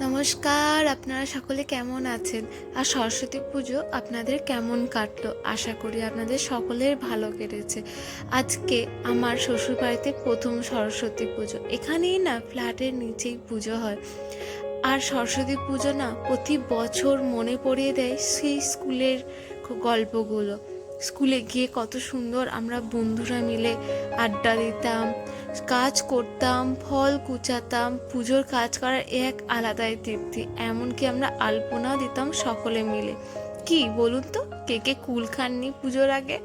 নমস্কার, আপনারা সকলে কেমন আছেন? আর সরস্বতী পুজো আপনাদের কেমন কাটলো? আশা করি আপনাদের সকলের ভালো কেটেছে। আজকে আমার শ্বশুরবাড়িতে প্রথম সরস্বতী পুজো। এখানেই না ফ্ল্যাটের নিচেই পুজো হয়। আর সরস্বতী পুজো না প্রতি বছর মনে পড়িয়ে দেয় সেই স্কুলের গল্পগুলো। স্কুলে গিয়ে কত সুন্দর আমরা বন্ধুরা মিলে আড্ডা দিতাম, কাজ করতাম, ফল কুচাতাম। পুজোর কাজ করার এক আলাদাই তৃপ্তি। এমনকি আমরা আলপনাও দিতাম সকলে মিলে। কি বলুন তো, কে কে কুল খাননি পুজোর আগে?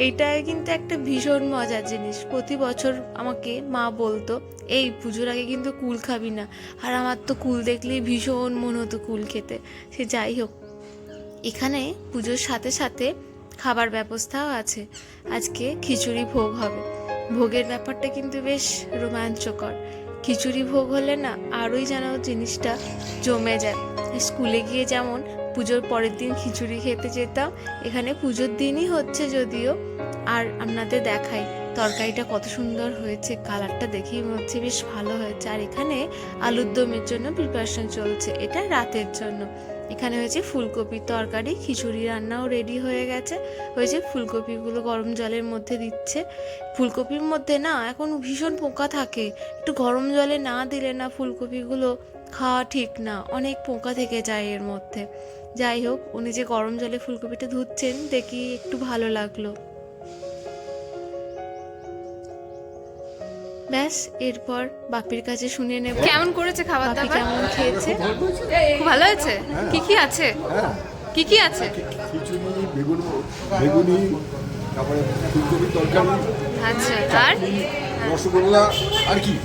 এইটাই কিন্তু একটা ভীষণ মজার জিনিস। প্রতি বছর আমাকে মা বলতো, এই পুজোর আগে কিন্তু কুল খাবি না। আর আমার তো কুল দেখলেই ভীষণ মনে হতো কুল খেতে। সে যাই হোক, এখানে পুজোর সাথে সাথে খাবার ব্যবস্থাও আছে। আজকে খিচুড়ি ভোগ হবে। ভোগের ব্যাপারটা কিন্তু বেশ রোমাঞ্চকর। খিচুড়ি ভোগ হলে না আরোই যেন জিনিসটা জমে যায়। স্কুলে গিয়ে যেমন পুজোর পরের দিন খিচুড়ি খেতে যেতাম, এখানে পুজোর দিনই হচ্ছে যদিও। আর আপনাদের দেখাই তরকারিটা কত সুন্দর হয়েছে, কালারটা দেখেই মনে হচ্ছে বেশ ভালো হয়েছে। আর এখানে আলুর দমের জন্য প্রিপারেশন চলছে, এটা রাতের জন্য। এখানে হয়েছে ফুলকপির তরকারি, খিচুড়ি রান্নাও রেডি হয়ে গেছে। হয়েছে ফুলকপিগুলো গরম জলের মধ্যে দিচ্ছে। ফুলকপির মধ্যে না এখন ভীষণ পোকা থাকে, একটু গরম জলে না দিলে না ফুলকপিগুলো খাওয়া ঠিক না, অনেক পোকা থেকে যায় এর মধ্যে। যাই হোক, উনি যে গরম জলে ফুলকপিটা ধুচ্ছেন দেখি একটু ভালো লাগলো। ব্যাস, এরপর বাপির কাছে শুনে নেব কেমন করেছে খাবার বাপি দাবার। কেমন খেয়েছে। খুব ভালো হয়েছে। কি কি আছে? কি কি আছে? খিচুড়ি, বেগুনি, তারপরে ফুলকপির তরকারি, আচ্ছা, আর রসগোল্লা, আর কি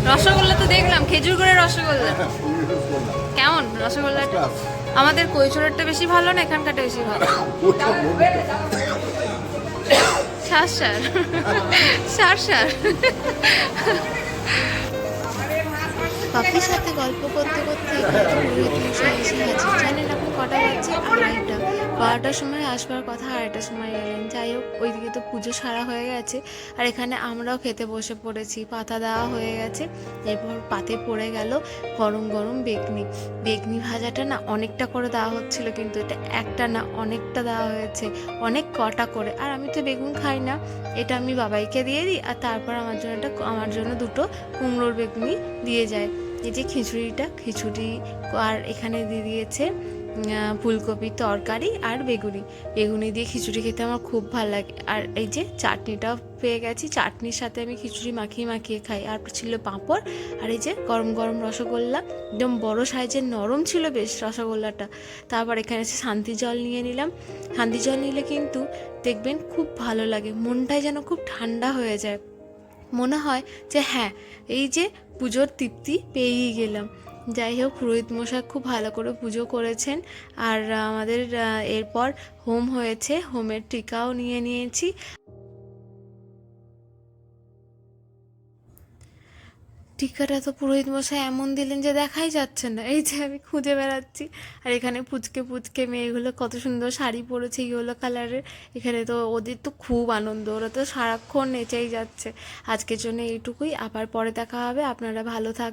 রসগোল্লা তো দেখলাম, খেজুর গুড়ের রসগোল্লা। এই রসগোল্লা। কেমন রসগোল্লাটা? Class। আমাদের কৈচুরেরটা বেশি ভালো না এখানকারটা বেশি ভালো? ওটা বলতে সার সার সার সার। বাপির সাথে গল্প করতে করতে পুরোহিত মশাই এসে হাজির। জানেন আপনি কটা বাজছে? 2:30। 12টার সময় আসবার কথা, 2:30টার সময় এলেন। যাই হোক, ওইদিকে তো পুজো সারা হয়ে গেছে। আর এখানে আমরাও খেতে বসে পড়েছি, পাতা দেওয়া হয়ে গেছে। এরপর পাতে পড়ে গেল গরম গরম বেগনি। বেগনি ভাজাটা না অনেকটা করে দেওয়া হচ্ছিল, কিন্তু এটা একটা না অনেকটা দেওয়া হয়েছে, অনেক কটা করে। আর আমি তো বেগুন খাই না, এটা আমি বাবাইকে দিয়ে দিই। আর তারপর আমার জন্য দুটো কুমড়োর বেগুনি দিয়ে যায়। এই যে খিচুড়ি আর এখানে দিয়ে দিয়েছে ফুলকপির তরকারি আর বেগুনি দিয়ে খিচুড়ি খেতে আমার খুব ভালো লাগে। আর এই যে চাটনিটাও পেয়ে গেছি, চাটনির সাথে আমি খিচুড়ি মাখিয়ে মাখিয়ে খাই। আর ছিল পাঁপড়, আর এই যে গরম গরম রসগোল্লা, একদম বড় সাইজের, নরম ছিল বেশ রসগোল্লাটা। তারপর এখানে এসে শান্তি জল নিয়ে নিলাম। শান্তি জল নিলে কিন্তু দেখবেন খুব ভালো লাগে, মনটাই যেন খুব ঠান্ডা হয়ে যায়। মনে হয় যে হ্যাঁ, এই যে পুজোর তৃপ্তি পেয়েই গেলাম। যাই হোক, পুরোহিত মশাই খুব ভালো করে পুজো করেছেন। আর আমাদের এরপর হোম হয়েছে, হোমের টিকাও নিয়ে নিয়েছি। টিকাটা তো পুরোহিত মশাই এমন দিলেন যে দেখাই যাচ্ছে না, এই যে আমি খুঁজে বেড়াচ্ছি। আর এখানে পুচকে পুচকে মেয়েগুলো কত সুন্দর শাড়ি পরেছে ইয়েলো কালারের। এখানে তো ওদের তো খুব আনন্দ, ওরা তো সারাক্ষণ নেচেই যাচ্ছে। আজকের জন্য এইটুকুই, আবার পরে দেখা হবে। আপনারা ভালো থাক।